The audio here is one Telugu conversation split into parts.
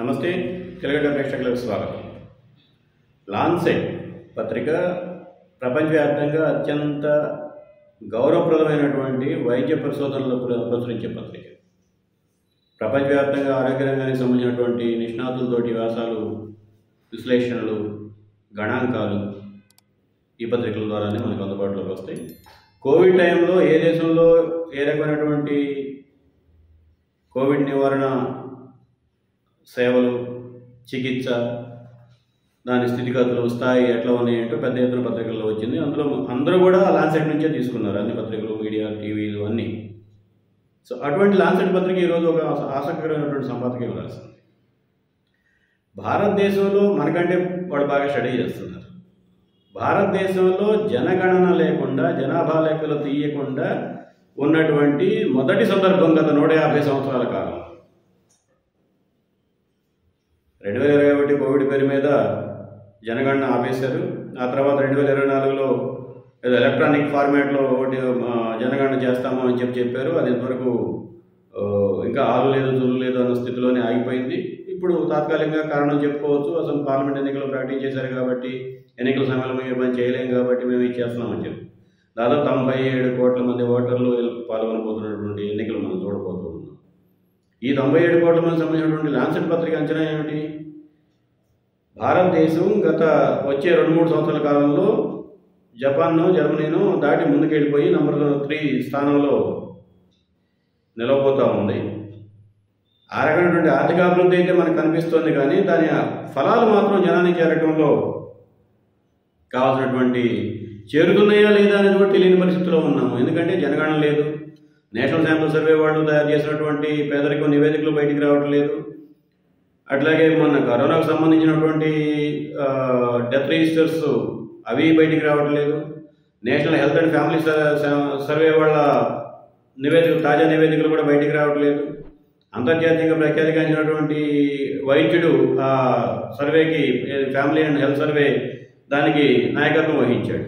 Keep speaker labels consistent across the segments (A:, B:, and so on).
A: నమస్తే తెలుగు ప్రేక్షకులకు స్వాగతం. లాన్సెట్ పత్రిక ప్రపంచవ్యాప్తంగా అత్యంత గౌరవప్రదమైనటువంటి వైద్య పరిశోధనలు ప్రచురించే పత్రిక. ప్రపంచవ్యాప్తంగా ఆరోగ్య రంగానికి సంబంధించినటువంటి నిష్ణాతులతోటి వ్యాసాలు, విశ్లేషణలు, గణాంకాలు ఈ పత్రికల ద్వారానే మనకు అందుబాటులోకి వస్తాయి. కోవిడ్ టైంలో ఏ దేశంలో ఏ రకమైనటువంటి కోవిడ్ నివారణ సేవలు, చికిత్స, దాని స్థితిగతులు, స్థాయి ఎట్లా ఉన్నాయంటో పెద్ద ఎత్తున పత్రికల్లో వచ్చింది. అందులో అందరూ కూడా లాన్సెట్ నుంచే తీసుకున్నారు, అన్ని పత్రికలు, మీడియా, టీవీలు అన్నీ. సో అటువంటి లాన్సెట్ పత్రిక ఈరోజు ఒక ఆసక్తికరమైనటువంటి సంపాదకీయం రాసింది. భారతదేశంలో మనకంటే వాళ్ళు బాగా స్టడీ చేస్తున్నారు. భారతదేశంలో జనగణన లేకుండా, జనాభా లెక్కలు తీయకుండా ఉన్నటువంటి మొదటి సందర్భం గత 150 సంవత్సరాల కాలం. 2021 కోవిడ్ పేరు మీద జనగణన ఆపేశారు. ఆ తర్వాత 2024లో ఏదో ఎలక్ట్రానిక్ ఫార్మాట్లో ఒకటి జనగణన చేస్తాము అని చెప్పారు. అది ఇంతవరకు ఇంకా ఆలు లేదు, తులు లేదు అన్న స్థితిలోనే ఆగిపోయింది. ఇప్పుడు తాత్కాలికంగా కారణం చెప్పుకోవచ్చు, అసలు పార్లమెంట్ ఎన్నికలు ప్రకటించేశారు కాబట్టి ఎన్నికల సమయంలో మేము పని చేయలేము కాబట్టి మేము ఇచ్చేస్తున్నామని చెప్పి దాదాపు 97 కోట్ల మంది ఓటర్లు పాల్గొనబోతున్నటువంటి ఎన్నికలు మనం చూడబోతూ ఉన్నాం. ఈ 97 కోట్ల మంది సంబంధించినటువంటి లాన్సెట్ పత్రిక అంచనా ఏమిటి? భారతదేశం గత వచ్చే 2-3 సంవత్సరాల కాలంలో జపాన్ను, జర్మనీను దాటి ముందుకెళ్ళిపోయి నెంబర్ 3 స్థానంలో నిలవబోతూ ఉంది. ఆ రకమైనటువంటి ఆర్థికాభివృద్ధి అయితే మనకు కనిపిస్తోంది, కానీ దాని ఫలాలు మాత్రం జనానికి చేరటంలో కావాల్సినటువంటి చేరుతున్నాయా లేదా అనేది కూడా తెలియని పరిస్థితిలో ఉన్నాము. ఎందుకంటే జనగణన లేదు, నేషనల్ శాంపుల్ సర్వే వాళ్ళు తయారు చేసినటువంటి పేదరికం నివేదికలు బయటికి రావట్లేదు. అట్లాగే మొన్న కరోనాకు సంబంధించినటువంటి డెత్ రిజిస్టర్స్ అవి బయటికి రావట్లేదు. National health and family survey వాళ్ళ తాజా నివేదికలు కూడా బయటికి రావట్లేదు. అంతర్జాతీయంగా ప్రఖ్యాతిగాంచినటువంటి వైద్యుడు ఆ సర్వేకి, ఫ్యామిలీ అండ్ హెల్త్ సర్వే, దానికి నాయకత్వం వహించాడు.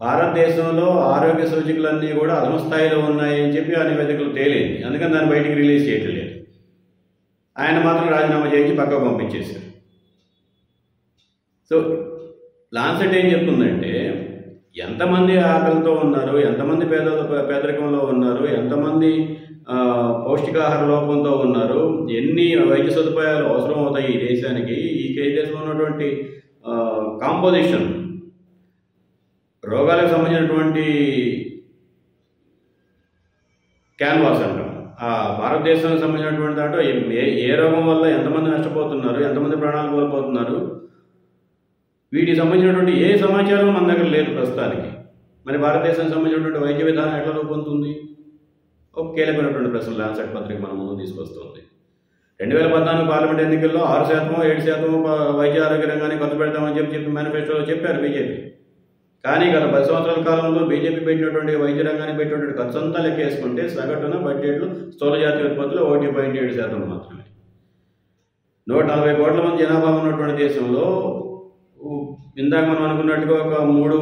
A: భారతదేశంలో ఆరోగ్య సూచికలన్నీ కూడా అధమ స్థాయిలో ఉన్నాయని చెప్పి ఆ నివేదికలు తేలింది. అందుకని దాన్ని బయటికి రిలీజ్ చేయట్లేదు. ఆయన మాత్రం రాజీనామా చేయించి పక్కకు పంపించేశారు. సో లాన్సెట్ ఏం చెప్తుందంటే, ఎంతమంది ఆకలితో ఉన్నారు, ఎంతమంది పేదరికంలో ఉన్నారు, ఎంతమంది పౌష్టికాహార లోపంతో ఉన్నారు, ఎన్ని వైద్య సదుపాయాలు అవసరం అవుతాయి ఈ దేశానికి, ఈ దేశంలో ఉన్నటువంటి కాంపోజిషన్, రోగాలకు సంబంధించినటువంటి క్యాన్వాస్ అంటాం, ఆ భారతదేశానికి సంబంధించినటువంటి దాంట్లో ఏ రోగం వల్ల ఎంతమంది నష్టపోతున్నారు, ఎంతమంది ప్రాణాలు కోల్పోతున్నారు, వీటికి సంబంధించినటువంటి ఏ సమాచారం మన దగ్గర లేదు ప్రస్తుతానికి. మరి భారతదేశానికి సంబంధించినటువంటి వైద్య విధానం ఎట్లా రూపొందుతుంది? ఒక కీలకమైనటువంటి ప్రశ్న లాన్సెట్ పత్రిక మన ముందు తీసుకొస్తుంది. 2014 పార్లమెంట్ ఎన్నికల్లో 6%, 7% వైద్య ఆరోగ్య రంగాన్ని ఖర్చు పెడతామని చెప్పి మేనిఫెస్టోలో చెప్పారు బీజేపీ. కానీ గత 10 సంవత్సరాల కాలంలో బీజేపీ పెట్టినటువంటి వైద్య రంగానికి పెట్టినటువంటి ఖర్చు అంతా లెక్కేసుకుంటే సగటున బడ్జెట్లు స్థూల జాతీయ ఉత్పత్తిలో 1.7% మాత్రమే. 140 కోట్ల మంది జనాభా ఉన్నటువంటి దేశంలో ఇందాక మనం అనుకున్నట్టుగా ఒక 3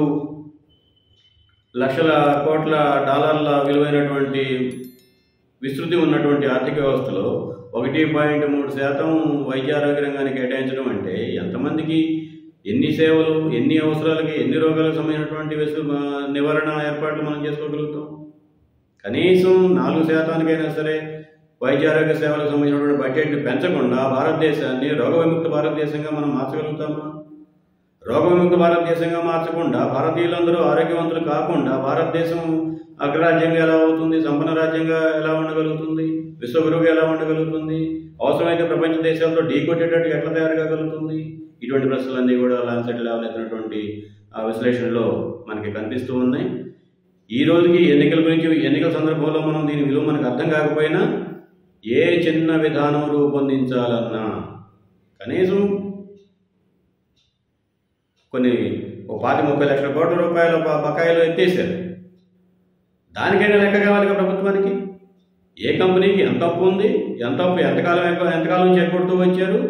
A: లక్షల కోట్ల డాలర్ల విలువైనటువంటి విస్తృతి ఉన్నటువంటి ఆర్థిక వ్యవస్థలో 1.3% వైద్య ఆరోగ్య రంగానికి కేటాయించడం అంటే ఎంతమందికి, ఎన్ని సేవలు, ఎన్ని అవసరాలకి, ఎన్ని రోగాలకు సంబంధించినటువంటి నివారణ ఏర్పాట్లు మనం చేసుకోగలుగుతాం? కనీసం 4%కైనా సరే వైద్య ఆరోగ్య సేవలకు సంబంధించినటువంటి బడ్జెట్ని పెంచకుండా భారతదేశాన్ని రోగ విముక్త భారతదేశంగా మనం మార్చగలుగుతామా? రోగ విముక్త భారతదేశంగా మార్చకుండా, భారతీయులందరూ ఆరోగ్యవంతులు కాకుండా భారతదేశం అగ్రరాజ్యంగా ఎలా అవుతుంది, సంపన్న రాజ్యంగా ఎలా ఉండగలుగుతుంది, విశ్వగురువుగా ఎలా ఉండగలుగుతుంది, అవసరమైతే ప్రపంచ దేశాలతో ఢీకొట్టేటట్టు ఎట్లా తయారు కాగలుగుతుంది? ఇటువంటి ప్రశ్నలన్నీ కూడా లాన్సెట్ లేవనెత్తినటువంటి విశ్లేషణలో మనకి కనిపిస్తూ ఉన్నాయి. ఈ రోజుకి ఎన్నికల గురించి, ఎన్నికల సందర్భంలో మనం దీని విలువ మనకు అర్థం కాకపోయినా, ఏ చిన్న విధానం రూపొందించాలన్నా కనీసం కొన్ని 20-30 లక్షల కోట్ల రూపాయల బకాయిలు ఎత్తేసారు. దానికైనా లెక్క కావాలి ప్రభుత్వానికి. ఏ కంపెనీకి ఎంత అప్పు ఉంది, ఎంతకాలం నుంచి ఎగ్గొడుతూ వచ్చారు,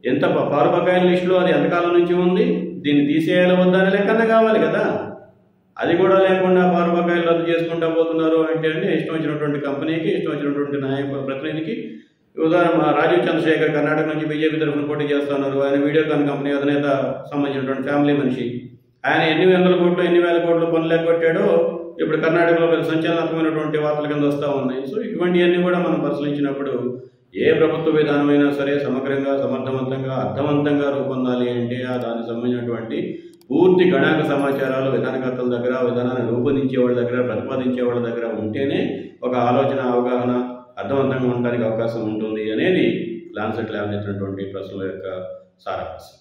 A: ఎంత పారు బకాయిల లిస్టులో అది ఎంతకాలం నుంచి ఉంది, దీన్ని తీసేయాలి వద్దా అనే లెక్కన కావాలి కదా. అది కూడా లేకుండా పారు బకాయిలు రద్దు చేసుకుంటూ పోతున్నారు అంటే ఇష్టం వచ్చినటువంటి కంపెనీకి, ఇష్టం వచ్చినటువంటి ప్రతినిధికి ఉదాహరణ రాజీవ్ చంద్రశేఖర్ కర్ణాటక నుంచి బీజేపీ తరఫున పోటీ చేస్తున్నారు. ఆయన వీడియోకాన్ కంపెనీ అధినేత సంబంధించినటువంటి ఫ్యామిలీ మనిషి. ఆయన ఎన్ని వందల కోట్లు ఎన్ని వేల కోట్లు పనులు ఎగ్గొట్టాడో ఇప్పుడు కర్ణాటకలో పెద్ద సంచలనాత్మకమైనటువంటి వార్తల కింద వస్తూ ఉన్నాయి. సో ఇటువంటివన్నీ కూడా మనం పరిశీలించినప్పుడు ఏ ప్రభుత్వ విధానమైనా సరే సమగ్రంగా సమర్థవంతంగా అర్థవంతంగా రూపొందాలి అంటే దానికి సంబంధించినటువంటి పూర్తి గణాంక సమాచారాలు విధానకర్తల దగ్గర, విధానాన్ని రూపొందించే వాళ్ళ దగ్గర, ప్రతిపాదించే వాళ్ళ దగ్గర ఉంటేనే ఒక ఆలోచన అవగాహన అర్థవంతంగా ఉండడానికి అవకాశం ఉంటుంది అనేది లాన్సెట్ లేవనెత్తినటువంటి ప్రశ్నల యొక్క సారాంశం.